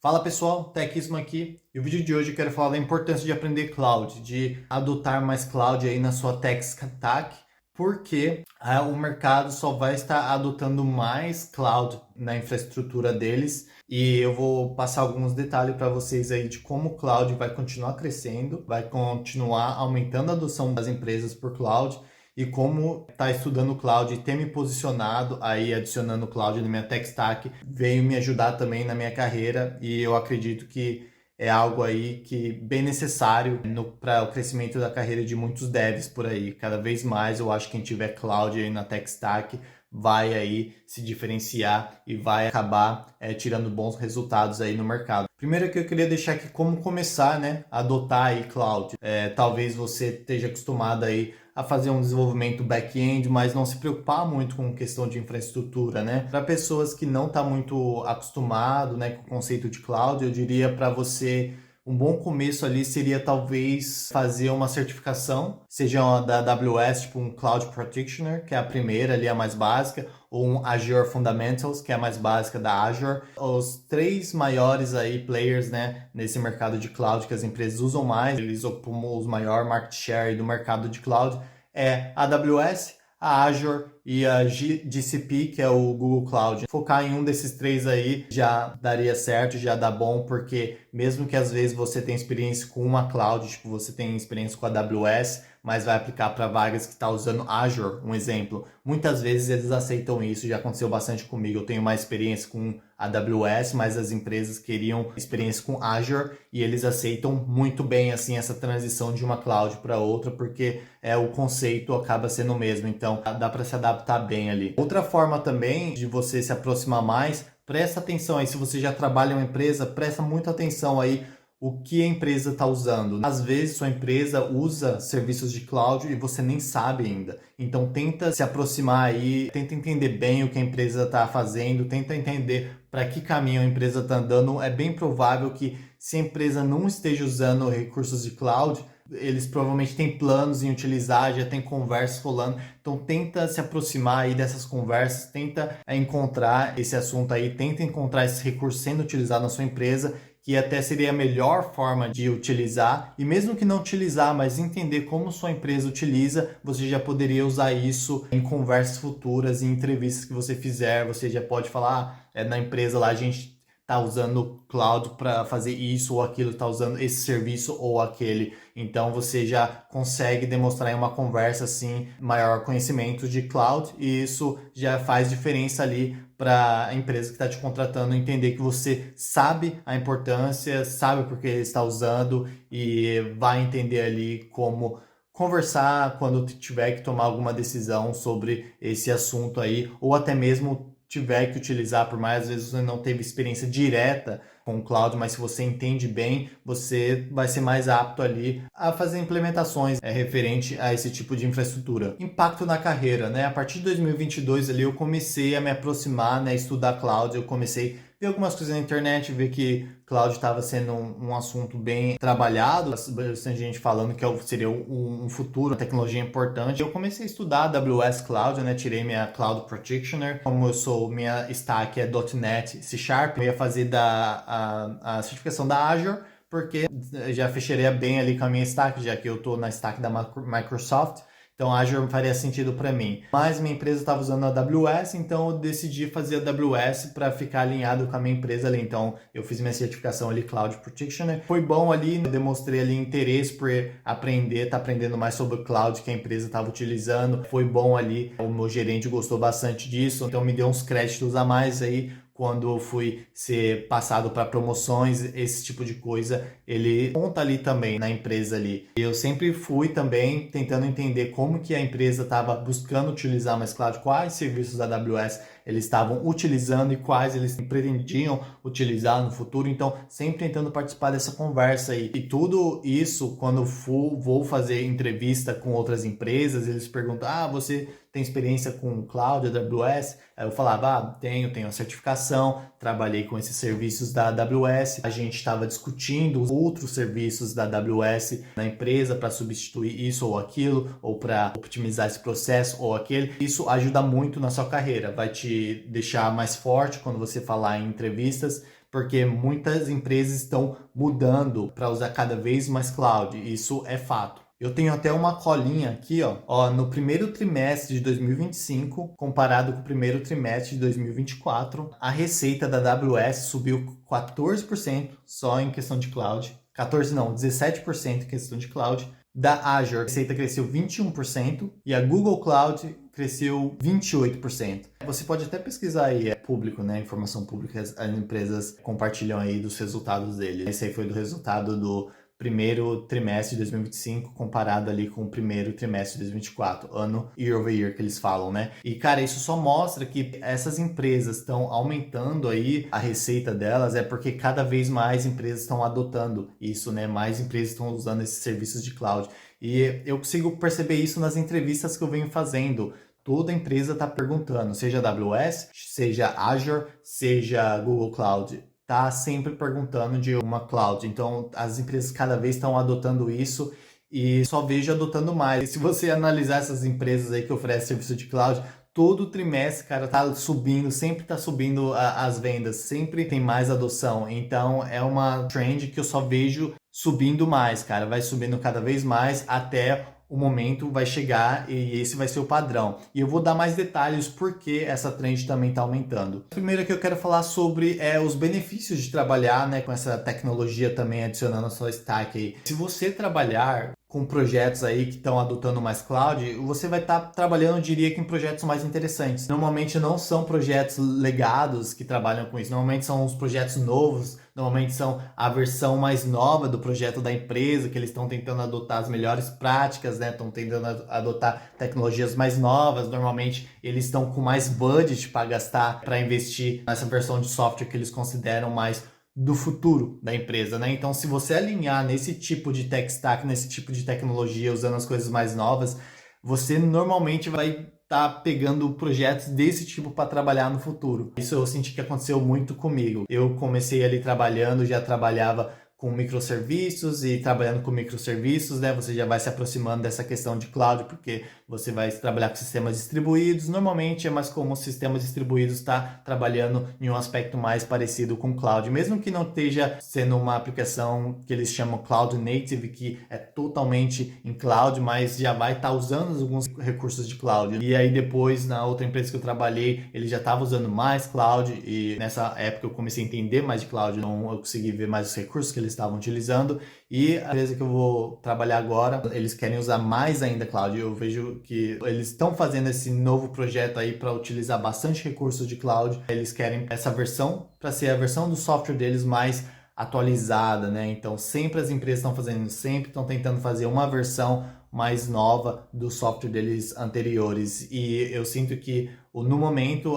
Fala pessoal, Techismo aqui. E o vídeo de hoje eu quero falar da importância de aprender cloud, de adotar mais cloud aí na sua tech stack, porque o mercado só vai estar adotando mais cloud na infraestrutura deles. E eu vou passar alguns detalhes para vocês aí de como o cloud vai continuar crescendo, vai continuar aumentando a adoção das empresas por cloud e como tá estudando cloud e ter me posicionado aí adicionando cloud na minha tech stack veio me ajudar também na minha carreira e eu acredito que é algo aí que bem necessário para o crescimento da carreira de muitos devs por aí. Cada vez mais eu acho que quem tiver cloud aí na tech stack vai aí se diferenciar e vai acabar tirando bons resultados aí no mercado. Primeiro que eu queria deixar aqui como começar, né, a adotar aí cloud. Talvez você esteja acostumado aí a fazer um desenvolvimento back-end, mas não se preocupar muito com questão de infraestrutura, né? Para pessoas que não estão muito acostumado, né, com o conceito de cloud, eu diria para você um bom começo ali seria talvez fazer uma certificação, seja uma da AWS, tipo um Cloud Practitioner, que é a primeira ali, a mais básica, ou um Azure Fundamentals, que é a mais básica da Azure. Os três maiores aí players, né, nesse mercado de cloud que as empresas usam mais, eles ocupam os maiores market share do mercado de cloud, é a AWS, a Azure e a GCP, que é o Google Cloud. Focar em um desses três aí já daria certo, já dá bom, porque mesmo que às vezes você tenha experiência com uma cloud, tipo você tem experiência com a AWS, mas vai aplicar para vagas que está usando Azure, um exemplo. Muitas vezes eles aceitam isso, já aconteceu bastante comigo. Eu tenho mais experiência com a AWS, mas as empresas queriam experiência com Azure e eles aceitam muito bem assim essa transição de uma cloud para outra, porque o conceito acaba sendo o mesmo. Então dá para se adaptar bem ali. Outra forma também de você se aproximar mais, presta atenção aí, se você já trabalha em uma empresa, presta muita atenção aí o que a empresa está usando. Às vezes sua empresa usa serviços de cloud e você nem sabe ainda. Então tenta se aproximar aí, tenta entender bem o que a empresa está fazendo, tenta entender para que caminho a empresa está andando. É bem provável que se a empresa não esteja usando recursos de cloud, eles provavelmente têm planos em utilizar, já tem conversas rolando, então tenta se aproximar aí dessas conversas, tenta encontrar esse assunto aí, tenta encontrar esse recurso sendo utilizado na sua empresa, que até seria a melhor forma de utilizar, e mesmo que não utilizar, mas entender como sua empresa utiliza, você já poderia usar isso em conversas futuras, em entrevistas que você fizer, você já pode falar, na empresa lá a gente está usando cloud para fazer isso ou aquilo, está usando esse serviço ou aquele. Então você já consegue demonstrar em uma conversa assim maior conhecimento de cloud e isso já faz diferença ali para a empresa que está te contratando entender que você sabe a importância, sabe porque está usando e vai entender ali como conversar quando tiver que tomar alguma decisão sobre esse assunto aí, ou até mesmo tiver que utilizar, por mais às vezes você não teve experiência direta com o cloud, mas se você entende bem, você vai ser mais apto ali a fazer implementações referente a esse tipo de infraestrutura. Impacto na carreira, né? A partir de 2022 ali eu comecei a me aproximar, né, estudar cloud, eu comecei a ver algumas coisas na internet, ver que cloud estava sendo um assunto bem trabalhado, bastante gente falando que seria um futuro, uma tecnologia importante. Eu comecei a estudar AWS Cloud, né? Tirei minha Cloud Practitioner. Como minha stack é .NET C Sharp, eu ia fazer a certificação da Azure, porque já fecharia bem ali com a minha stack, já que eu estou na stack da Microsoft. Então a Azure faria sentido para mim. Mas minha empresa estava usando a AWS, então eu decidi fazer a AWS para ficar alinhado com a minha empresa ali. Então eu fiz minha certificação ali Cloud Practitioner. Foi bom ali, eu demonstrei ali interesse por aprender, tá aprendendo mais sobre o cloud que a empresa estava utilizando. Foi bom ali, o meu gerente gostou bastante disso, então me deu uns créditos a mais aí quando eu fui ser passado para promoções, esse tipo de coisa, ele conta ali também na empresa ali. Eu sempre fui também tentando entender como que a empresa estava buscando utilizar mais cloud, quais serviços da AWS eles estavam utilizando e quais eles pretendiam utilizar no futuro. Então, sempre tentando participar dessa conversa aí. E tudo isso, quando eu vou fazer entrevista com outras empresas, eles perguntam, você tem experiência com cloud, AWS? Aí eu falava, tenho a certificação, trabalhei com esses serviços da AWS, a gente estava discutindo outros serviços da AWS na empresa para substituir isso ou aquilo, ou para optimizar esse processo ou aquele. Isso ajuda muito na sua carreira, vai te deixar mais forte quando você falar em entrevistas, porque muitas empresas estão mudando para usar cada vez mais cloud, isso é fato. Eu tenho até uma colinha aqui, ó, no primeiro trimestre de 2025, comparado com o primeiro trimestre de 2024, a receita da AWS subiu 14% só em questão de cloud, 14 não, 17% em questão de cloud. Da Azure, a receita cresceu 21% e a Google Cloud cresceu 28%. Você pode até pesquisar aí, é público, né? Informação pública, as empresas compartilham aí dos resultados dele. Esse aí foi do resultado do primeiro trimestre de 2025 comparado ali com o primeiro trimestre de 2024, ano year over year que eles falam, né? E cara, isso só mostra que essas empresas estão aumentando aí a receita delas, é porque cada vez mais empresas estão adotando isso, né? Mais empresas estão usando esses serviços de cloud. E eu consigo perceber isso nas entrevistas que eu venho fazendo. Toda empresa está perguntando, seja AWS, seja Azure, seja Google Cloud, tá sempre perguntando de uma cloud. Então, as empresas cada vez estão adotando isso e só vejo adotando mais. E se você analisar essas empresas aí que oferecem serviço de cloud, todo trimestre, cara, tá subindo, sempre tá subindo as vendas, sempre tem mais adoção. Então, é uma trend que eu só vejo subindo mais, cara. Vai subindo cada vez mais até o momento vai chegar e esse vai ser o padrão. E eu vou dar mais detalhes porque essa trend também está aumentando. Primeiro que eu quero falar sobre os benefícios de trabalhar, né, com essa tecnologia também adicionando a sua stack aí. Se você trabalhar com projetos aí que estão adotando mais cloud, você vai estar trabalhando, eu diria que em projetos mais interessantes. Normalmente não são projetos legados que trabalham com isso, normalmente são os projetos novos, normalmente são a versão mais nova do projeto da empresa, que eles estão tentando adotar as melhores práticas, né? Estão tentando adotar tecnologias mais novas, normalmente eles estão com mais budget para gastar, para investir nessa versão de software que eles consideram mais do futuro da empresa, né? Então, se você alinhar nesse tipo de tech stack, nesse tipo de tecnologia, usando as coisas mais novas, você normalmente vai estar pegando projetos desse tipo para trabalhar no futuro. Isso eu senti que aconteceu muito comigo. Eu comecei ali trabalhando, já trabalhava com microserviços e trabalhando com microserviços, né? Você já vai se aproximando dessa questão de cloud, porque você vai trabalhar com sistemas distribuídos. Normalmente é mais comum sistemas distribuídos estar trabalhando em um aspecto mais parecido com cloud, mesmo que não esteja sendo uma aplicação que eles chamam cloud native, que é totalmente em cloud, mas já vai estar usando alguns recursos de cloud. E aí depois, na outra empresa que eu trabalhei, ele já estava usando mais cloud e nessa época eu comecei a entender mais de cloud, então eu consegui ver mais os recursos que eles estavam utilizando. E a empresa que eu vou trabalhar agora, eles querem usar mais ainda cloud. Eu vejo que eles estão fazendo esse novo projeto aí para utilizar bastante recursos de cloud. Eles querem essa versão para ser a versão do software deles mais atualizada, né? Então sempre as empresas estão fazendo, sempre estão tentando fazer uma versão mais nova do software deles anteriores. E eu sinto que no momento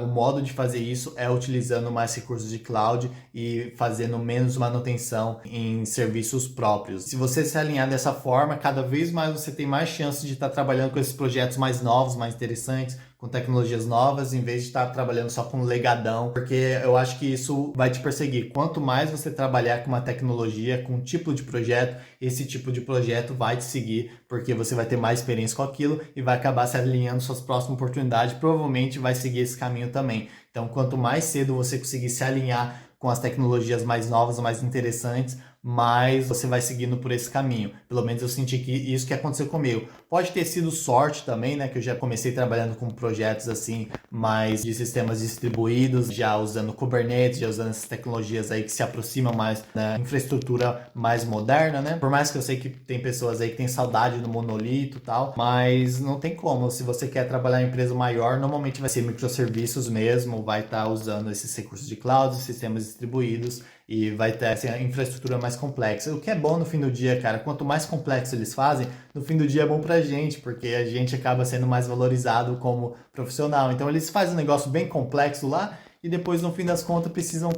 o modo de fazer isso é utilizando mais recursos de cloud e fazendo menos manutenção em serviços próprios. Se você se alinhar dessa forma, cada vez mais você tem mais chance de estar trabalhando com esses projetos mais novos, mais interessantes, com tecnologias novas, em vez de estar trabalhando só com legadão, porque eu acho que isso vai te perseguir. Quanto mais você trabalhar com uma tecnologia, com um tipo de projeto, esse tipo de projeto vai te seguir, porque você vai ter mais experiência com aquilo e vai acabar se alinhando suas próximas oportunidades, provavelmente vai seguir esse caminho também. Então, quanto mais cedo você conseguir se alinhar com as tecnologias mais novas, mais interessantes, mais você vai seguindo por esse caminho. Pelo menos eu senti que isso que aconteceu comigo. Pode ter sido sorte também, né? Que eu já comecei trabalhando com projetos assim, mais de sistemas distribuídos, já usando Kubernetes, já usando essas tecnologias aí que se aproximam mais da infraestrutura mais moderna, né? Por mais que eu sei que tem pessoas aí que têm saudade do monolito e tal, mas não tem como. Se você quer trabalhar em empresa maior, normalmente vai ser microserviços mesmo, vai estar usando esses recursos de cloud, sistemas distribuídos, e vai ter essa infraestrutura mais complexa. O que é bom no fim do dia, cara, quanto mais complexo eles fazem, no fim do dia é bom pra gente, porque a gente acaba sendo mais valorizado como profissional. Então eles fazem um negócio bem complexo lá e depois, no fim das contas, precisam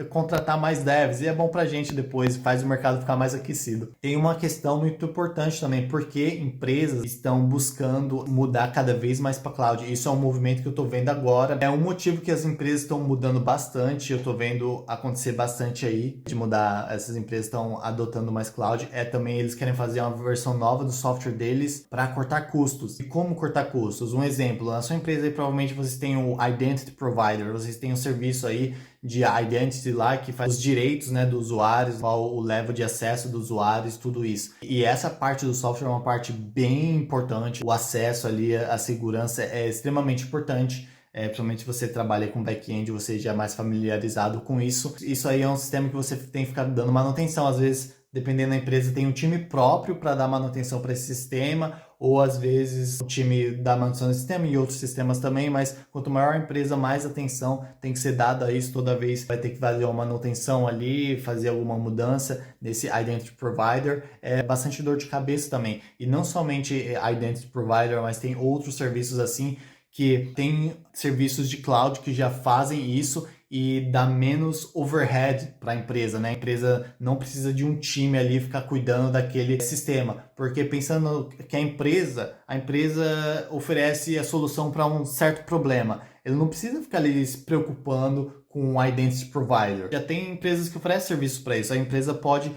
contratar mais devs e é bom pra gente depois, faz o mercado ficar mais aquecido. Tem uma questão muito importante também, porque empresas estão buscando mudar cada vez mais para cloud. Isso é um movimento que eu tô vendo agora. É um motivo que as empresas estão mudando bastante, eu tô vendo acontecer bastante aí, de mudar, essas empresas estão adotando mais cloud. É também, eles querem fazer uma versão nova do software deles para cortar custos. E como cortar custos? Um exemplo, na sua empresa aí provavelmente vocês têm o Identity Provider, vocês têm um serviço aí de identity lá, que faz os direitos, né, dos usuários, qual o level de acesso dos usuários, tudo isso. E essa parte do software é uma parte bem importante. O acesso ali, a segurança é extremamente importante. Principalmente se você trabalha com back-end, você já é mais familiarizado com isso. Isso aí é um sistema que você tem que ficar dando manutenção. Às vezes, dependendo da empresa, tem um time próprio para dar manutenção para esse sistema, ou às vezes o time dá manutenção do sistema e outros sistemas também, mas quanto maior a empresa, mais atenção tem que ser dada a isso. Toda vez vai ter que fazer uma manutenção ali, fazer alguma mudança nesse Identity Provider. É bastante dor de cabeça também. E não somente Identity Provider, mas tem outros serviços assim, que tem serviços de cloud que já fazem isso e dá menos overhead para a empresa, né? A empresa não precisa de um time ali ficar cuidando daquele sistema, porque pensando que a empresa oferece a solução para um certo problema, ele não precisa ficar ali se preocupando com o Identity Provider. Já tem empresas que oferecem serviço para isso, a empresa pode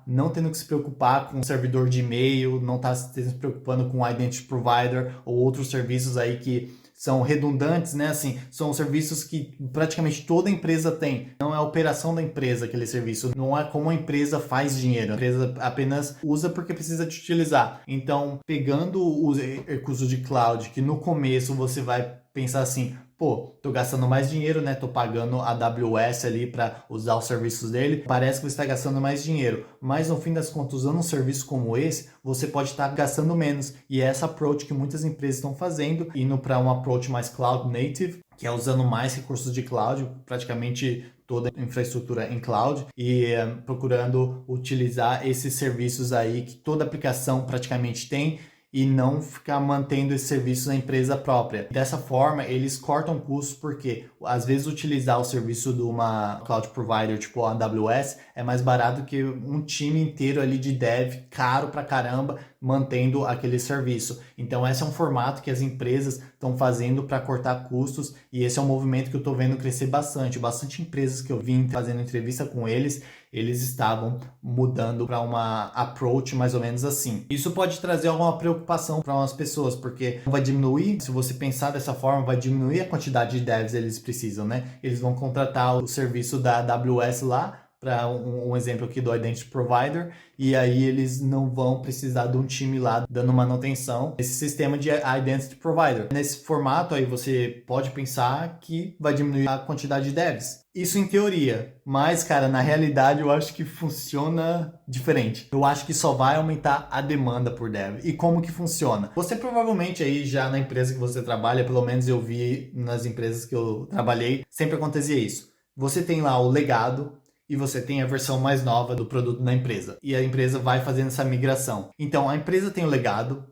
não tendo que se preocupar com o servidor de e-mail, não tá se preocupando com o Identity Provider ou outros serviços aí que são redundantes, né? Assim, são serviços que praticamente toda empresa tem. Não é a operação da empresa aquele serviço, não é como a empresa faz dinheiro. A empresa apenas usa porque precisa de utilizar. Então, pegando os recursos de cloud, que no começo você vai pensar assim, pô, tô gastando mais dinheiro, né? Tô pagando a AWS ali para usar os serviços dele. Parece que você está gastando mais dinheiro, mas no fim das contas, usando um serviço como esse, você pode estar gastando menos. E é essa approach que muitas empresas estão fazendo, indo para um approach mais cloud native, que é usando mais recursos de cloud, praticamente toda a infraestrutura em cloud, e procurando utilizar esses serviços aí que toda aplicação praticamente tem, e não ficar mantendo esse serviço na empresa própria. Dessa forma, eles cortam custos, porque às vezes utilizar o serviço de uma cloud provider tipo a AWS é mais barato que um time inteiro ali de dev, caro pra caramba, mantendo aquele serviço. Então esse é um formato que as empresas estão fazendo para cortar custos, e esse é um movimento que eu estou vendo crescer bastante. Bastante empresas que eu vim fazendo entrevista com eles estavam mudando para uma approach mais ou menos assim. Isso pode trazer alguma preocupação para umas pessoas, porque vai diminuir, se você pensar dessa forma, vai diminuir a quantidade de devs que eles precisam, né? Eles vão contratar o serviço da AWS lá, para um exemplo aqui do Identity Provider, e aí eles não vão precisar de um time lá dando manutenção nesse sistema de Identity Provider. Nesse formato aí você pode pensar que vai diminuir a quantidade de devs. Isso em teoria, mas cara, na realidade eu acho que funciona diferente. Eu acho que só vai aumentar a demanda por dev. E como que funciona? Você provavelmente aí já na empresa que você trabalha, pelo menos eu vi nas empresas que eu trabalhei, sempre acontecia isso. Você tem lá o legado, e você tem a versão mais nova do produto da empresa. E a empresa vai fazendo essa migração. Então, a empresa tem o legado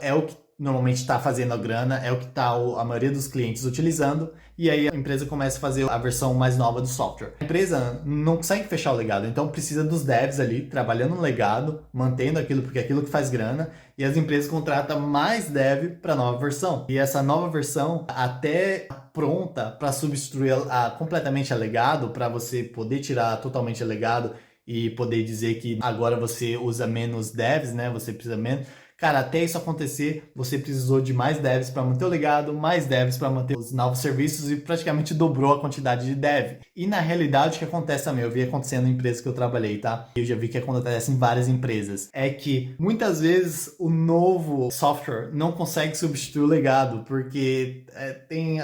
é o que normalmente está fazendo a grana, é o que está a maioria dos clientes utilizando, e aí a empresa começa a fazer a versão mais nova do software. A empresa não consegue fechar o legado, então precisa dos devs ali, trabalhando no legado, mantendo aquilo, porque é aquilo que faz grana, e as empresas contratam mais dev para a nova versão. E essa nova versão, até pronta para substituir completamente a legado, para você poder tirar totalmente a legado e poder dizer que agora você usa menos devs, né? Você precisa menos. Cara, até isso acontecer, você precisou de mais devs para manter o legado, mais devs para manter os novos serviços, e praticamente dobrou a quantidade de dev. E na realidade o que acontece também, eu vi acontecendo em empresas que eu trabalhei, tá? Eu já vi que acontece em várias empresas. É que muitas vezes o novo software não consegue substituir o legado, porque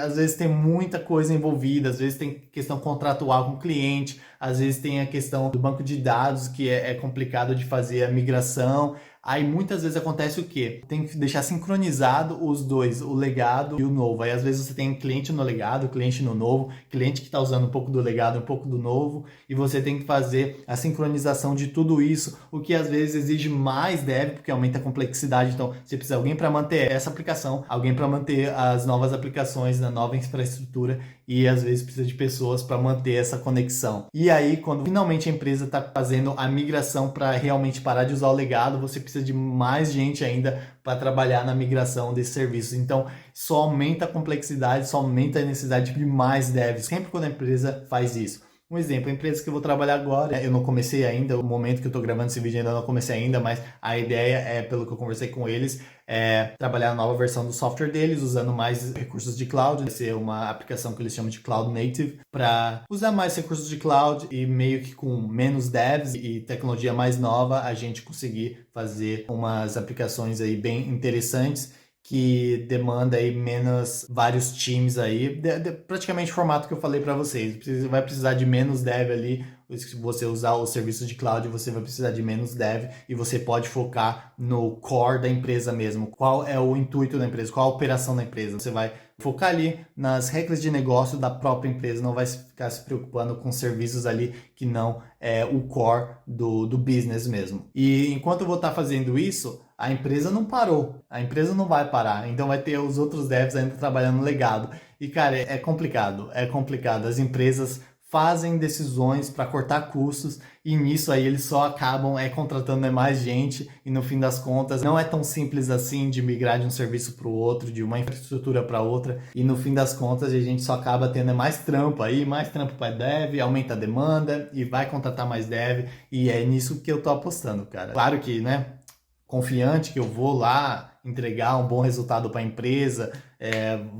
às vezes tem muita coisa envolvida, às vezes tem questão contratual com o cliente, às vezes tem a questão do banco de dados, que é complicado de fazer a migração. Aí muitas vezes acontece o quê? Tem que deixar sincronizado os dois, o legado e o novo. Aí às vezes você tem cliente no legado, cliente no novo, cliente que está usando um pouco do legado, um pouco do novo, e você tem que fazer a sincronização de tudo isso, o que às vezes exige mais dev, porque aumenta a complexidade. Então você precisa de alguém para manter essa aplicação, alguém para manter as novas aplicações na nova infraestrutura, e às vezes precisa de pessoas para manter essa conexão. E aí, quando finalmente a empresa está fazendo a migração para realmente parar de usar o legado, você precisa de mais gente ainda para trabalhar na migração desses serviços. Então, só aumenta a complexidade, só aumenta a necessidade de mais devs, sempre quando a empresa faz isso. Um exemplo, a empresa que eu vou trabalhar agora, eu não comecei ainda, o momento que eu tô gravando esse vídeo ainda não comecei ainda, mas a ideia é, pelo que eu conversei com eles, é trabalhar a nova versão do software deles, usando mais recursos de cloud, vai ser uma aplicação que eles chamam de Cloud Native, para usar mais recursos de cloud e meio que com menos devs e tecnologia mais nova, a gente conseguir fazer umas aplicações aí bem interessantes que demanda aí menos vários times aí, praticamente o formato que eu falei para vocês. Vai precisar de menos dev ali, se você usar o serviço de cloud, você vai precisar de menos dev e você pode focar no core da empresa mesmo. Qual é o intuito da empresa? Qual a operação da empresa? Você vai focar ali nas regras de negócio da própria empresa, não vai ficar se preocupando com serviços ali que não é o core do business mesmo. E enquanto eu vou estar fazendo isso, a empresa não parou, a empresa não vai parar, então vai ter os outros devs ainda trabalhando no legado. E cara, é complicado, é complicado. As empresas fazem decisões para cortar custos e nisso aí eles só acabam contratando mais gente e no fim das contas não é tão simples assim de migrar de um serviço para o outro, de uma infraestrutura para outra e no fim das contas a gente só acaba tendo mais trampo aí, mais trampo para dev, aumenta a demanda e vai contratar mais dev e é nisso que eu tô apostando, cara. Claro que, né, confiante que eu vou lá entregar um bom resultado para a empresa,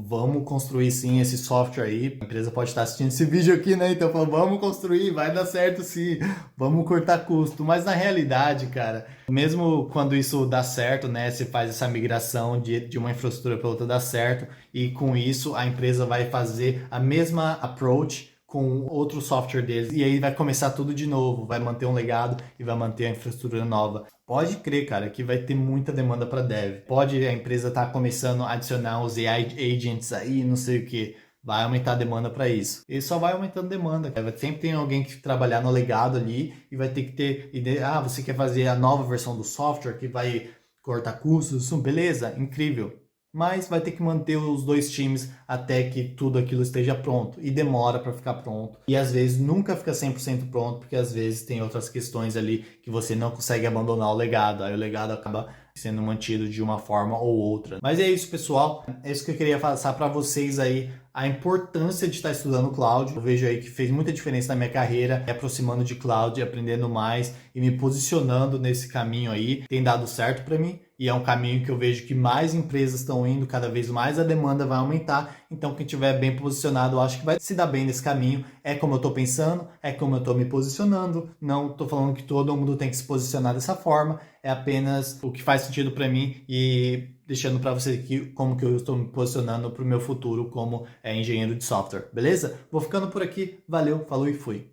vamos construir sim esse software aí. A empresa pode estar assistindo esse vídeo aqui, né? Então, vamos construir, vai dar certo sim, vamos cortar custo. Mas na realidade, cara, mesmo quando isso dá certo, né? Você faz essa migração de uma infraestrutura para outra, dá certo, e com isso a empresa vai fazer a mesma approach com outro software deles, e aí vai começar tudo de novo, vai manter um legado e vai manter a infraestrutura nova. Pode crer, cara, que vai ter muita demanda para dev. Pode a empresa estar começando a adicionar os AI agents aí, não sei o que. Vai aumentar a demanda para isso. E só vai aumentando demanda, cara. Sempre tem alguém que trabalhar no legado ali e vai ter que ter ideia. Ah, você quer fazer a nova versão do software que vai cortar custos? Beleza, incrível. Mas vai ter que manter os dois times até que tudo aquilo esteja pronto. E demora para ficar pronto. E às vezes nunca fica 100% pronto, porque às vezes tem outras questões ali que você não consegue abandonar o legado. Aí o legado acaba sendo mantido de uma forma ou outra. Mas é isso, pessoal. É isso que eu queria passar para vocês aí. A importância de estar estudando cloud. Eu vejo aí que fez muita diferença na minha carreira, me aproximando de cloud, aprendendo mais e me posicionando nesse caminho aí. Tem dado certo para mim e é um caminho que eu vejo que mais empresas estão indo, cada vez mais a demanda vai aumentar. Então, quem estiver bem posicionado, eu acho que vai se dar bem nesse caminho. É como eu estou pensando, é como eu estou me posicionando. Não estou falando que todo mundo tem que se posicionar dessa forma. É apenas o que faz sentido para mim e deixando para você aqui como que eu estou me posicionando para o meu futuro como engenheiro de software, beleza? Vou ficando por aqui, valeu, falou e fui!